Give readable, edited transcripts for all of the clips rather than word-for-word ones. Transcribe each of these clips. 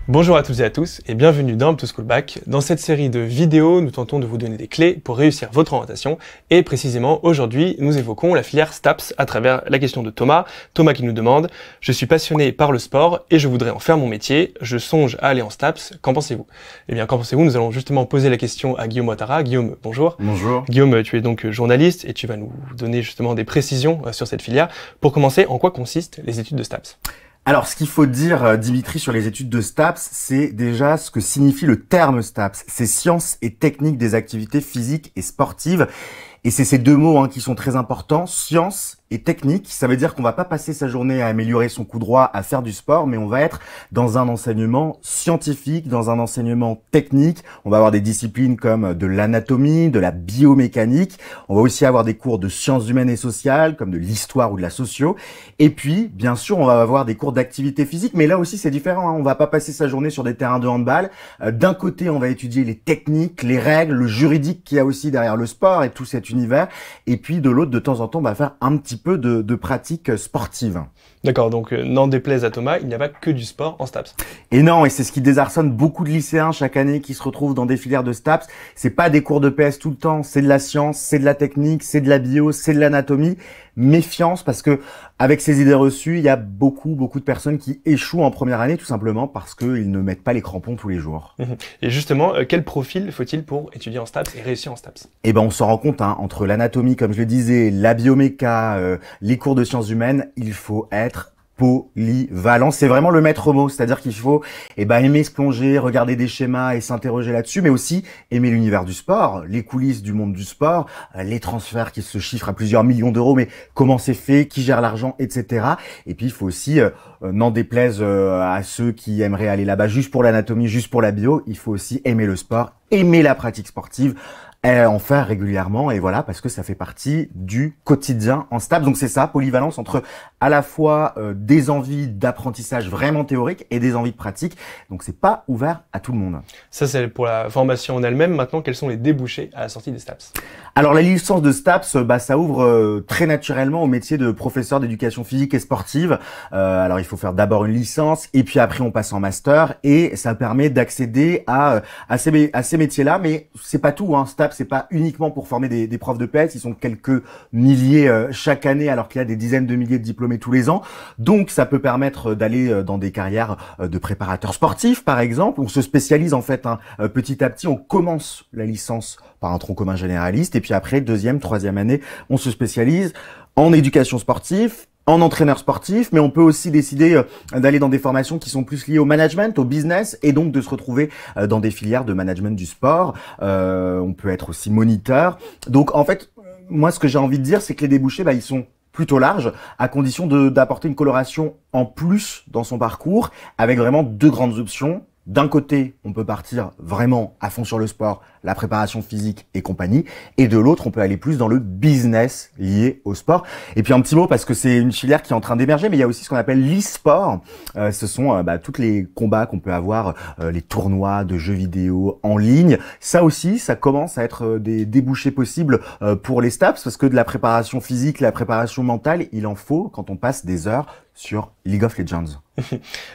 Bonjour à toutes et à tous et bienvenue dans Up to School Back. Dans cette série de vidéos, nous tentons de vous donner des clés pour réussir votre orientation et précisément aujourd'hui, nous évoquons la filière STAPS à travers la question de Thomas. Thomas qui nous demande « Je suis passionné par le sport et je voudrais en faire mon métier. Je songe à aller en STAPS. Qu'en pensez-vous ?» Eh bien, qu'en pensez-vous? Nous allons justement poser la question à Guillaume Ouattara. Guillaume, bonjour. Bonjour. Guillaume, tu es donc journaliste et tu vas nous donner justement des précisions sur cette filière. Pour commencer, en quoi consistent les études de STAPS? Alors, ce qu'il faut dire, Dimitri, sur les études de STAPS, c'est déjà ce que signifie le terme STAPS. C'est sciences et techniques des activités physiques et sportives. Et c'est ces deux mots qui sont très importants, science et technique. Ça veut dire qu'on va pas passer sa journée à améliorer son coup droit, à faire du sport, mais on va être dans un enseignement scientifique, dans un enseignement technique. On va avoir des disciplines comme de l'anatomie, de la biomécanique. On va aussi avoir des cours de sciences humaines et sociales, comme de l'histoire ou de la socio. Et puis, bien sûr, on va avoir des cours d'activité physique, mais là aussi c'est différent. On va pas passer sa journée sur des terrains de handball. D'un côté, on va étudier les techniques, les règles, le juridique qu'il y a aussi derrière le sport et tout cet univers. Et puis de l'autre, de temps en temps, on va faire un petit peu de pratiques sportives. D'accord, donc n'en déplaise à Thomas, il n'y a pas que du sport en STAPS. Et non, et c'est ce qui désarçonne beaucoup de lycéens chaque année qui se retrouvent dans des filières de STAPS. C'est pas des cours de PS tout le temps, c'est de la science, c'est de la technique, c'est de la bio, c'est de l'anatomie. Méfiance, parce que avec ces idées reçues, il y a beaucoup de personnes qui échouent en première année tout simplement parce qu'ils ne mettent pas les crampons tous les jours. Et justement, quel profil faut-il pour étudier en STAPS et réussir en STAPS? Eh ben, on s'en rend compte, entre l'anatomie, comme je le disais, la bioméca, les cours de sciences humaines, il faut être polyvalent. C'est vraiment le maître mot, c'est-à-dire qu'il faut aimer se plonger, regarder des schémas et s'interroger là-dessus, mais aussi aimer l'univers du sport, les coulisses du monde du sport, les transferts qui se chiffrent à plusieurs millions d'euros, mais comment c'est fait, qui gère l'argent, etc. Et puis il faut aussi, n'en déplaise à ceux qui aimeraient aller là-bas juste pour l'anatomie, juste pour la bio, il faut aussi aimer le sport, aimer la pratique sportive, en faire régulièrement, et voilà, parce que ça fait partie du quotidien en STAPS. Donc c'est ça, polyvalence entre à la fois des envies d'apprentissage vraiment théorique et des envies de pratique. Donc c'est pas ouvert à tout le monde. Ça c'est pour la formation en elle-même. Maintenant, quels sont les débouchés à la sortie des STAPS? Alors la licence de STAPS, ça ouvre très naturellement au métier de professeur d'éducation physique et sportive. Alors il faut faire d'abord une licence et puis après on passe en master et ça permet d'accéder à ces métiers-là. Mais c'est pas tout, STAPS c'est pas uniquement pour former des profs de PS. Ils sont quelques milliers chaque année alors qu'il y a des dizaines de milliers de diplômés tous les ans. Donc ça peut permettre d'aller dans des carrières de préparateur sportif par exemple. On se spécialise en fait petit à petit. On commence la licence par un tronc commun généraliste et puis après deuxième, troisième année, on se spécialise en éducation sportive, en entraîneur sportif, mais on peut aussi décider d'aller dans des formations qui sont plus liées au management, au business, et donc de se retrouver dans des filières de management du sport. On peut être aussi moniteur. Donc en fait, moi ce que j'ai envie de dire, c'est que les débouchés, ils sont plutôt larges, à condition d'apporter une coloration en plus dans son parcours, avec vraiment deux grandes options. D'un côté, on peut partir vraiment à fond sur le sport, la préparation physique et compagnie. Et de l'autre, on peut aller plus dans le business lié au sport. Et puis un petit mot, parce que c'est une filière qui est en train d'émerger, mais il y a aussi ce qu'on appelle l'e-sport. Ce sont tous les combats qu'on peut avoir, les tournois de jeux vidéo en ligne. Ça aussi, ça commence à être des débouchés possibles pour les STAPS, parce que de la préparation physique, la préparation mentale, il en faut quand on passe des heures sur League of Legends.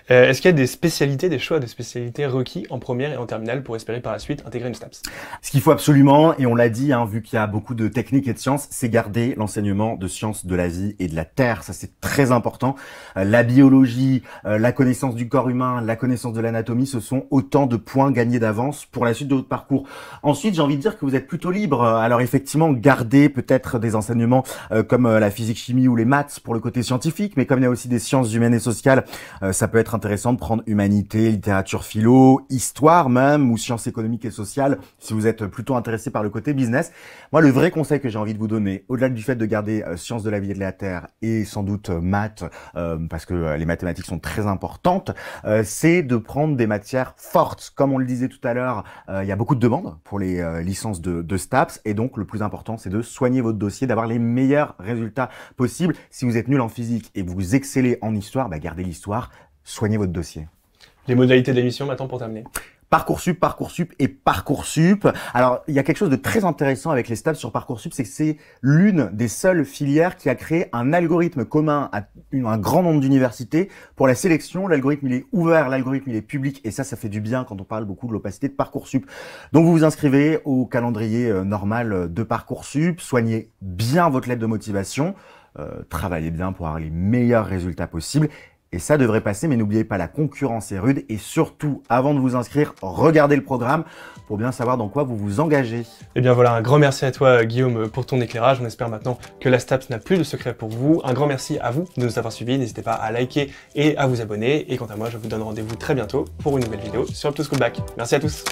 Est-ce qu'il y a des spécialités, des choix de spécialités requis en première et en terminale pour espérer par la suite intégrer une STAPS? Ce qu'il faut absolument, et on l'a dit, vu qu'il y a beaucoup de techniques et de sciences, c'est garder l'enseignement de sciences de la vie et de la terre. Ça, c'est très important. La biologie, la connaissance du corps humain, la connaissance de l'anatomie, ce sont autant de points gagnés d'avance pour la suite de votre parcours. Ensuite, j'ai envie de dire que vous êtes plutôt libre. Alors effectivement, gardez peut-être des enseignements comme la physique-chimie ou les maths pour le côté scientifique, mais comme il y a aussi des sciences humaines et sociales, ça peut être intéressant de prendre humanité, littérature philo, histoire même, ou sciences économiques et sociales, si vous êtes plutôt intéressé par le côté business. Moi, le vrai conseil que j'ai envie de vous donner, au-delà du fait de garder sciences de la vie et de la terre, et sans doute maths, parce que les mathématiques sont très importantes, c'est de prendre des matières fortes. Comme on le disait tout à l'heure, il y a beaucoup de demandes pour les licences de STAPS, et donc le plus important, c'est de soigner votre dossier, d'avoir les meilleurs résultats possibles. Si vous êtes nul en physique et vous excellez en histoire, gardez l'histoire, soignez votre dossier. Les modalités de l'émission maintenant pour terminer. Parcoursup, Parcoursup et Parcoursup. Alors, il y a quelque chose de très intéressant avec les STAPS sur Parcoursup, c'est que c'est l'une des seules filières qui a créé un algorithme commun à un grand nombre d'universités pour la sélection. L'algorithme, il est ouvert, l'algorithme, il est public, et ça fait du bien quand on parle beaucoup de l'opacité de Parcoursup. Donc, vous vous inscrivez au calendrier normal de Parcoursup, soignez bien votre lettre de motivation, travaillez bien pour avoir les meilleurs résultats possibles. Et ça devrait passer, mais n'oubliez pas, la concurrence est rude. Et surtout, avant de vous inscrire, regardez le programme pour bien savoir dans quoi vous vous engagez. Et bien voilà, un grand merci à toi Guillaume pour ton éclairage. On espère maintenant que la STAPS n'a plus de secret pour vous. Un grand merci à vous de nous avoir suivis. N'hésitez pas à liker et à vous abonner. Et quant à moi, je vous donne rendez-vous très bientôt pour une nouvelle vidéo sur Up to School Back. Merci à tous.